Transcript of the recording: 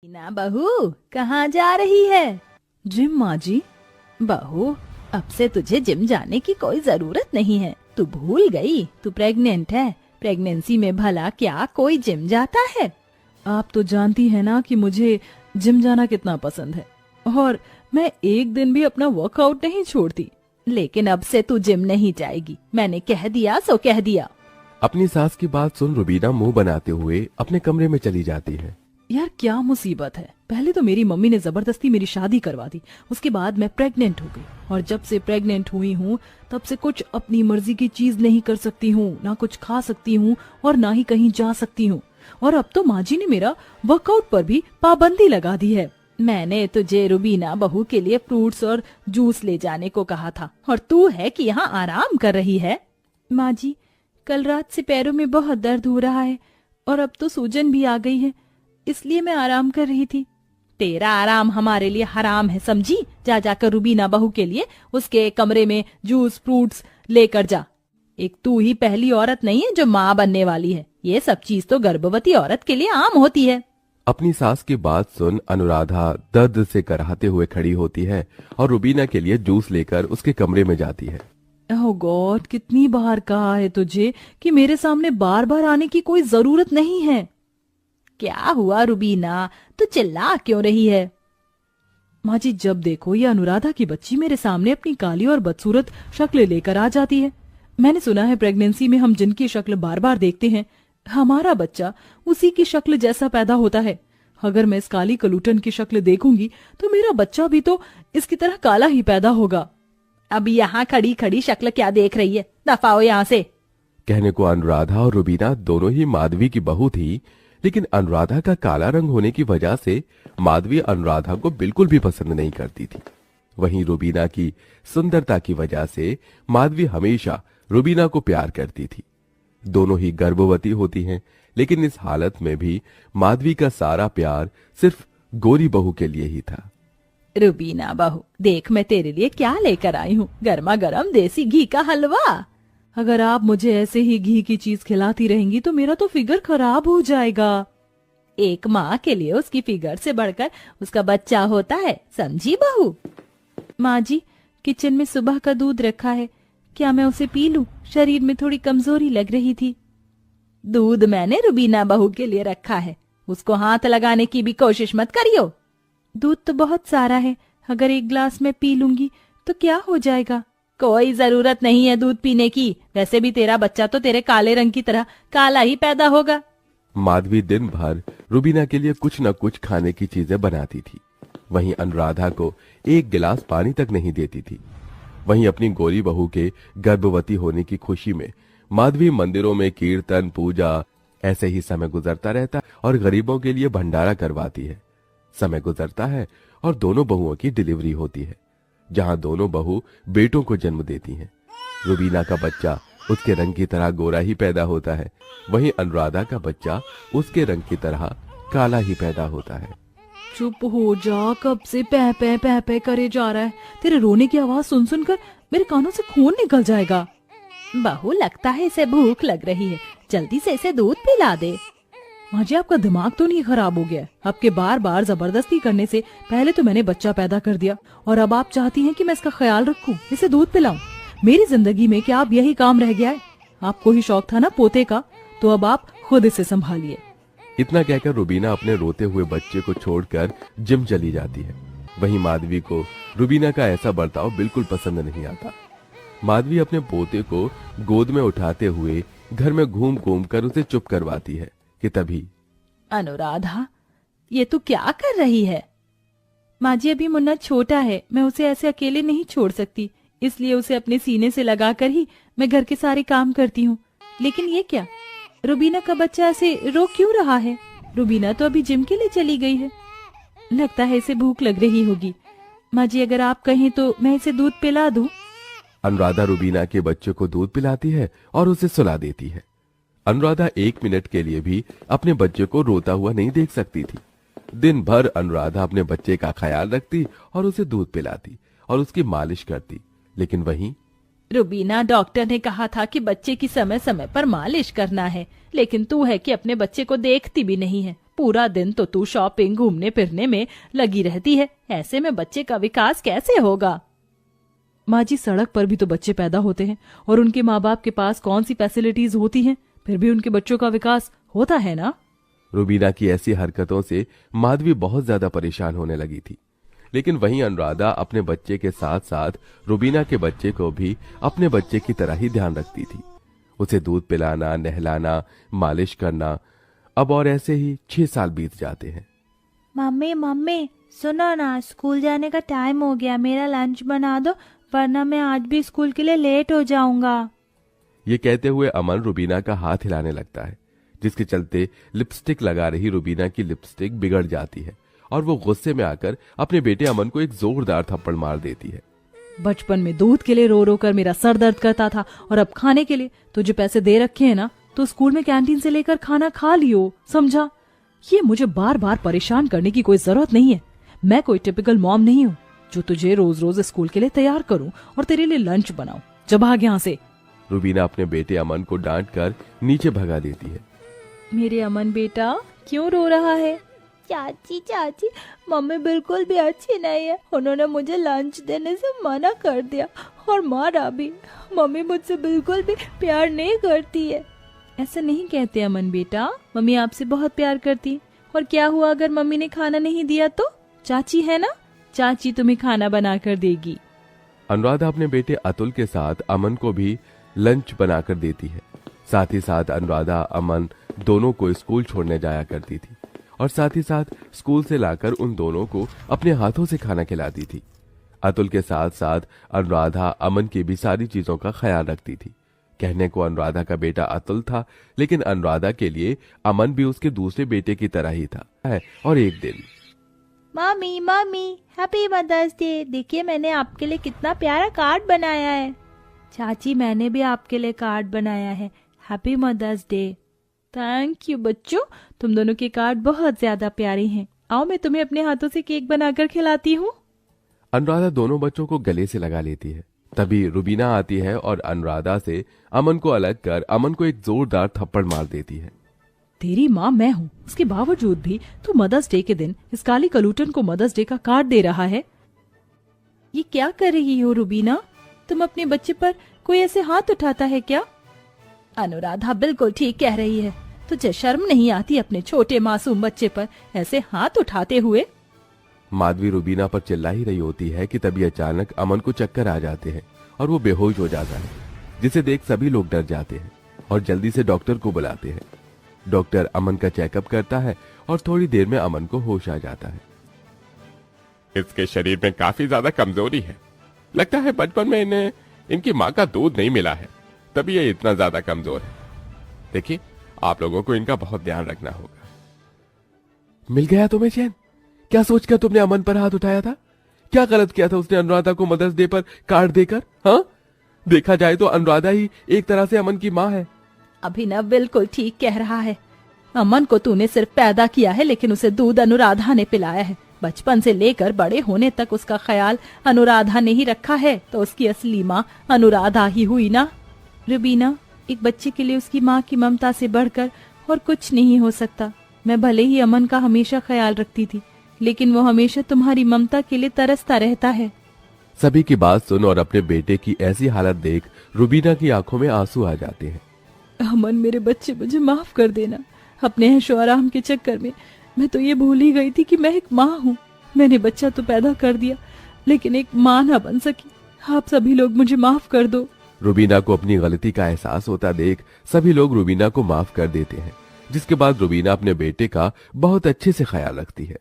ना बहू, कहाँ जा रही है? जिम माँ जी। बहू, अब से तुझे जिम जाने की कोई जरूरत नहीं है। तू भूल गई, तू प्रेग्नेंट है। प्रेगनेंसी में भला क्या कोई जिम जाता है? आप तो जानती है ना कि मुझे जिम जाना कितना पसंद है और मैं एक दिन भी अपना वर्कआउट नहीं छोड़ती। लेकिन अब से तू जिम नहीं जाएगी। मैंने कह दिया सो कह दिया। अपनी सास की बात सुन रुबीना मुंह बनाते हुए अपने कमरे में चली जाती है। यार क्या मुसीबत है, पहले तो मेरी मम्मी ने जबरदस्ती मेरी शादी करवा दी, उसके बाद मैं प्रेग्नेंट हो गई और जब से प्रेग्नेंट हुई हूँ तब से कुछ अपनी मर्जी की चीज नहीं कर सकती हूँ, ना कुछ खा सकती हूँ और ना ही कहीं जा सकती हूँ। और अब तो माँ जी ने मेरा वर्कआउट पर भी पाबंदी लगा दी है। मैंने तुझे रुबीना बहू के लिए फ्रूट्स और जूस ले जाने को कहा था और तू है कि यहाँ आराम कर रही है। माँ जी, कल रात से पैरों में बहुत दर्द हो रहा है और अब तो सूजन भी आ गई है, इसलिए मैं आराम कर रही थी। तेरा आराम हमारे लिए हराम है, समझी? जा जाकर रुबीना बहू के लिए उसके कमरे में जूस फ्रूट्स लेकर जा। एक तू ही पहली औरत नहीं है जो माँ बनने वाली है। ये सब चीज तो गर्भवती औरत के लिए आम होती है। अपनी सास की बात सुन अनुराधा दर्द से कराहते हुए खड़ी होती है और रुबीना के लिए जूस लेकर उसके कमरे में जाती है। ओह गॉड, कितनी बार कहा है तुझे कि मेरे सामने बार बार आने की कोई जरूरत नहीं है। क्या हुआ रुबीना, तू चिल्ला क्यों रही है? माँ जी, जब देखो ये अनुराधा की बच्ची मेरे सामने अपनी काली और बदसूरत शक्ल लेकर आ जाती है। मैंने सुना है प्रेगनेंसी में हम जिनकी शक्ल बार बार देखते हैं, हमारा बच्चा उसी की शक्ल जैसा पैदा होता है। अगर मैं इस काली कलूटन की शक्ल देखूंगी तो मेरा बच्चा भी तो इसकी तरह काला ही पैदा होगा। अब यहाँ खड़ी खड़ी शक्ल क्या देख रही है? दफा हो यहाँ से। कहने को अनुराधा और रुबीना दोनों ही माधवी की बहू थी, लेकिन अनुराधा का काला रंग होने की वजह से माधवी अनुराधा को बिल्कुल भी पसंद नहीं करती थी। वहीं रुबीना की सुंदरता की वजह से माधवी हमेशा रुबीना को प्यार करती थी। दोनों ही गर्भवती होती हैं, लेकिन इस हालत में भी माधवी का सारा प्यार सिर्फ गोरी बहू के लिए ही था। रुबीना बहू, देख मैं तेरे लिए क्या लेकर आई हूँ, गर्मा गर्म देसी घी का हलवा। अगर आप मुझे ऐसे ही घी की चीज खिलाती रहेंगी तो मेरा तो फिगर खराब हो जाएगा। एक माँ के लिए उसकी फिगर से बढ़कर उसका बच्चा होता है, समझी बहू? माँ जी, किचन में सुबह का दूध रखा है, क्या मैं उसे पी लूं? शरीर में थोड़ी कमजोरी लग रही थी। दूध मैंने रुबीना बहू के लिए रखा है, उसको हाथ लगाने की भी कोशिश मत करियो। दूध तो बहुत सारा है, अगर एक गिलास में पी लूंगी तो क्या हो जाएगा? कोई जरूरत नहीं है दूध पीने की, वैसे भी तेरा बच्चा तो तेरे काले रंग की तरह काला ही पैदा होगा। माधवी दिन भर रुबीना के लिए कुछ न कुछ खाने की चीजें बनाती थी। वहीं अनुराधा को एक गिलास पानी तक नहीं देती थी। वहीं अपनी गोरी बहू के गर्भवती होने की खुशी में माधवी मंदिरों में कीर्तन पूजा ऐसे ही समय गुजरता रहता और गरीबों के लिए भंडारा करवाती है। समय गुजरता है और दोनों बहुओं की डिलीवरी होती है, जहां दोनों बहू बेटों को जन्म देती हैं। रुबीना का बच्चा उसके रंग की तरह गोरा ही पैदा होता है, वहीं अनुराधा का बच्चा उसके रंग की तरह काला ही पैदा होता है। चुप हो जा, कब से पह पह करे जा रहा है। तेरे रोने की आवाज सुन सुनकर मेरे कानों से खून निकल जाएगा। बहू, लगता है इसे भूख लग रही है, जल्दी से इसे दूध पिला दे। माँ जी, आपका दिमाग तो नहीं खराब हो गया? आपके बार बार जबरदस्ती करने से पहले तो मैंने बच्चा पैदा कर दिया और अब आप चाहती हैं कि मैं इसका ख्याल रखूं, इसे दूध पिलाऊं। मेरी जिंदगी में क्या अब यही काम रह गया है? आपको ही शौक था ना पोते का, तो अब आप खुद इसे संभालिए। इतना कहकर रुबीना अपने रोते हुए बच्चे को छोड़कर जिम चली जाती है। वहीं माधवी को रुबीना का ऐसा बर्ताव बिल्कुल पसंद नहीं आता। माधवी अपने पोते को गोद में उठाते हुए घर में घूम घूम कर उसे चुप करवाती है कि तभी अनुराधा, ये तू क्या कर रही है? माँ जी, अभी मुन्ना छोटा है, मैं उसे ऐसे अकेले नहीं छोड़ सकती, इसलिए उसे अपने सीने से लगाकर ही मैं घर के सारे काम करती हूँ। लेकिन ये क्या, रुबीना का बच्चा ऐसे रो क्यों रहा है? रुबीना तो अभी जिम के लिए चली गई है, लगता है इसे भूख लग रही होगी। माँ जी, अगर आप कहें तो मैं इसे दूध पिला दूं। अनुराधा रुबीना के बच्चे को दूध पिलाती है और उसे सुला देती है। अनुराधा एक मिनट के लिए भी अपने बच्चे को रोता हुआ नहीं देख सकती थी। दिन भर अनुराधा अपने बच्चे का ख्याल रखती और उसे दूध पिलाती और उसकी मालिश करती, लेकिन वहीं रुबीना, डॉक्टर ने कहा था कि बच्चे की समय समय पर मालिश करना है, लेकिन तू है कि अपने बच्चे को देखती भी नहीं है। पूरा दिन तो तू शॉपिंग घूमने फिरने में लगी रहती है, ऐसे में बच्चे का विकास कैसे होगा? माँ जी, सड़क पर भी तो बच्चे पैदा होते हैं और उनके माँ बाप के पास कौन सी फैसिलिटीज होती हैं, फिर भी उनके बच्चों का विकास होता है ना। रुबीना की ऐसी हरकतों से माधवी बहुत ज्यादा परेशान होने लगी थी। लेकिन वहीं अनुराधा अपने बच्चे के साथ साथ रुबीना के बच्चे को भी अपने बच्चे की तरह ही ध्यान रखती थी। उसे दूध पिलाना, नहलाना, मालिश करना। अब और ऐसे ही 6 साल बीत जाते हैं। मम्मी मम्मी सुनो ना, स्कूल जाने का टाइम हो गया, मेरा लंच बना दो वरना मैं आज भी स्कूल के लिए लेट हो जाऊंगा। ये कहते हुए अमन रुबीना का हाथ हिलाने लगता है, जिसके चलते लिपस्टिक लगा रही रुबीना की लिपस्टिक बिगड़ जाती है और वो गुस्से में आकर अपने बेटे अमन को एक जोरदार थप्पड़ मार देती है। बचपन में दूध के लिए रो रो कर मेरा सर दर्द करता था और अब खाने के लिए तुझे पैसे दे रखे हैं ना, तो स्कूल में कैंटीन से लेकर खाना खा लियो, समझा? ये मुझे बार बार परेशान करने की कोई जरूरत नहीं है। मैं कोई टिपिकल मॉम नहीं हूँ जो तुझे रोज रोज स्कूल के लिए तैयार करूँ और तेरे लिए लंच बनाऊं। जब भाग यहाँ से। रुबीना अपने बेटे अमन को डांट कर नीचे भगा देती है। मेरे अमन बेटा क्यों रो रहा है? चाची चाची, मम्मी बिल्कुल भी अच्छी नहीं है, उन्होंने मुझे लंच देने से मना कर दिया और मारा भी। मम्मी मुझसे बिल्कुल भी प्यार नहीं करती है। ऐसा नहीं कहते अमन बेटा, मम्मी आपसे बहुत प्यार करती। और क्या हुआ अगर मम्मी ने खाना नहीं दिया तो? चाची है ना, चाची तुम्हें खाना बना कर देगी। अनुराधा अपने बेटे अतुल के साथ अमन को भी लंच बनाकर देती है। साथ ही साथ अनुराधा अमन दोनों को स्कूल छोड़ने जाया करती थी और साथ ही साथ स्कूल से लाकर उन दोनों को अपने हाथों से खाना खिलाती थी। अतुल के साथ साथ अनुराधा अमन की भी सारी चीजों का ख्याल रखती थी। कहने को अनुराधा का बेटा अतुल था, लेकिन अनुराधा के लिए अमन भी उसके दूसरे बेटे की तरह ही था। और एक दिन, मामी मामी हैप्पी मदर्स डे, देखिए मैंने आपके लिए कितना प्यारा कार्ड बनाया है। चाची मैंने भी आपके लिए कार्ड बनाया है, happy mother's day. Thank you बच्चों, तुम दोनों के कार्ड बहुत ज्यादा प्यारे हैं। आओ मैं तुम्हें अपने हाथों से केक बनाकर खिलाती हूँ। अनुराधा दोनों बच्चों को गले से लगा लेती है। तभी रुबीना आती है और अनुराधा से अमन को अलग कर अमन को एक जोरदार थप्पड़ मार देती है। तेरी माँ मैं हूँ, उसके बावजूद भी तू मदर्स डे के दिन इस काली कलूटन को मदर्स डे का कार्ड दे रहा है। ये क्या कर रही हो रुबीना? तुम अपने बच्चे पर कोई ऐसे हाथ उठाता है क्या? अनुराधा बिल्कुल ठीक कह रही है, तुझे शर्म नहीं आती अपने छोटे मासूम बच्चे पर ऐसे हाथ उठाते हुए? माधवी रुबीना पर चिल्ला ही रही होती है कि तभी अचानक अमन को चक्कर आ जाते हैं और वो बेहोश हो जाता है, जिसे देख सभी लोग डर जाते हैं और जल्दी से डॉक्टर को बुलाते हैं। डॉक्टर अमन का चेकअप करता है और थोड़ी देर में अमन को होश आ जाता है। इसके शरीर में काफी ज्यादा कमजोरी है, लगता है बचपन में इन्हें इनकी माँ का दूध नहीं मिला है, तभी ये इतना ज्यादा कमजोर है। देखिए, आप लोगों को इनका बहुत ध्यान रखना होगा। मिल गया तुम्हें चैन? क्या सोचकर तुमने अमन पर हाथ उठाया था? क्या गलत किया था उसने अनुराधा को मदर्स डे पर कार्ड देकर? हाँ, देखा जाए तो अनुराधा ही एक तरह से अमन की माँ है। अभिनव बिल्कुल ठीक कह रहा है। अमन को तूने सिर्फ पैदा किया है, लेकिन उसे दूध अनुराधा ने पिलाया है। बचपन से लेकर बड़े होने तक उसका ख्याल अनुराधा ने ही रखा है, तो उसकी असली माँ अनुराधा ही हुई ना। रुबीना, एक बच्चे के लिए उसकी माँ की ममता से बढ़कर और कुछ नहीं हो सकता। मैं भले ही अमन का हमेशा ख्याल रखती थी, लेकिन वो हमेशा तुम्हारी ममता के लिए तरसता रहता है। सभी की बात सुन और अपने बेटे की ऐसी हालत देख रुबीना की आंखों में आंसू आ जाते हैं। अमन मेरे बच्चे, मुझे माफ कर देना। अपने ऐशो आराम के चक्कर में मैं तो ये भूल ही गई थी कि मैं एक माँ हूँ। मैंने बच्चा तो पैदा कर दिया, लेकिन एक माँ ना बन सकी। आप सभी लोग मुझे माफ कर दो। रुबीना को अपनी गलती का एहसास होता देख सभी लोग रुबीना को माफ कर देते हैं, जिसके बाद रुबीना अपने बेटे का बहुत अच्छे से ख्याल रखती है।